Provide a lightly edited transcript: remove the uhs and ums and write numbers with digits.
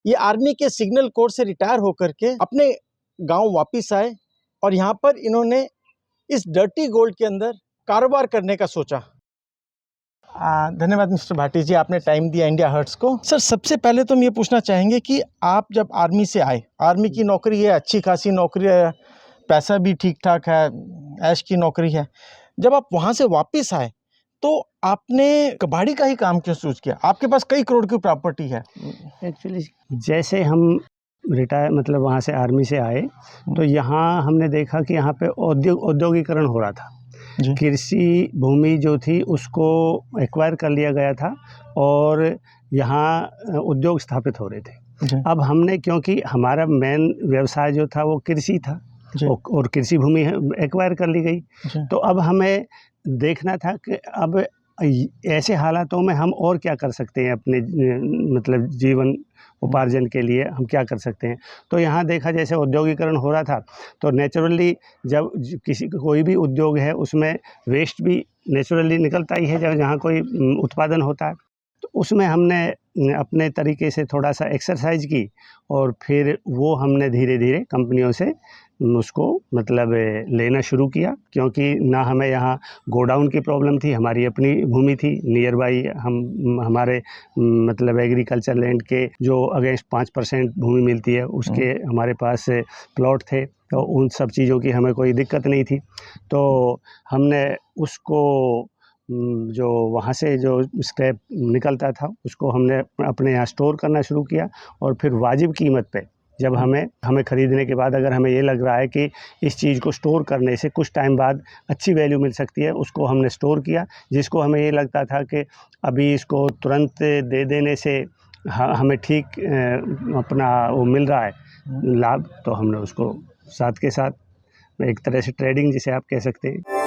ये आर्मी के signal corps से रिटायर होकर के अपने गांव वापस आए और यहाँ पर इन्होंने इस डर्टी गोल्ड के अंदर कारोबार करने का सोचा। धन्यवाद मिस्टर भाटी जी, आपने टाइम दिया इंडिया हर्ट्स को। सर, सबसे पहले तो हम ये पूछना चाहेंगे कि आप जब आर्मी से आए, आर्मी की नौकरी है, अच्छी खासी नौकरी है, पैसा भी ठीक ठाक है, ऐश की नौकरी है, जब आप वहाँ से वापस आए तो आपने कबाड़ी का ही काम क्यों चूज किया? आपके पास कई करोड़ की प्रॉपर्टी है। एक्चुअली जैसे हम रिटायर मतलब वहाँ से आर्मी से आए तो यहाँ हमने देखा कि यहाँ पे औद्योगिकरण हो रहा था। कृषि भूमि जो थी उसको एक्वायर कर लिया गया था और यहाँ उद्योग स्थापित हो रहे थे। अब हमने, क्योंकि हमारा मेन व्यवसाय जो था वो कृषि था और कृषि भूमि एक्वायर कर ली गई, तो अब हमें देखना था कि अब ऐसे हालातों में हम और क्या कर सकते हैं अपने मतलब जीवन उपार्जन के लिए हम क्या कर सकते हैं। तो यहाँ देखा जैसे औद्योगिकरण हो रहा था तो नेचुरली जब कोई भी उद्योग है उसमें वेस्ट भी नेचुरली निकलता ही है जब जहाँ कोई उत्पादन होता है। तो उसमें हमने अपने तरीके से थोड़ा सा एक्सरसाइज की और फिर वो हमने धीरे धीरे कंपनियों से उसको मतलब लेना शुरू किया, क्योंकि ना हमें यहाँ गोडाउन की प्रॉब्लम थी, हमारी अपनी भूमि थी नियर बाई, हमारे मतलब एग्रीकल्चर लैंड के जो अगेंस्ट 5% भूमि मिलती है उसके हमारे पास प्लॉट थे, तो उन सब चीज़ों की हमें कोई दिक्कत नहीं थी। तो हमने उसको जो वहाँ से जो स्क्रैप निकलता था उसको हमने अपने यहाँ स्टोर करना शुरू किया और फिर वाजिब कीमत पे जब हमें ख़रीदने के बाद अगर हमें ये लग रहा है कि इस चीज़ को स्टोर करने से कुछ टाइम बाद अच्छी वैल्यू मिल सकती है, उसको हमने स्टोर किया। जिसको हमें ये लगता था कि अभी इसको तुरंत दे देने से हमें ठीक अपना वो मिल रहा है लाभ, तो हमने उसको साथ के साथ एक तरह से ट्रेडिंग जिसे आप कह सकते हैं।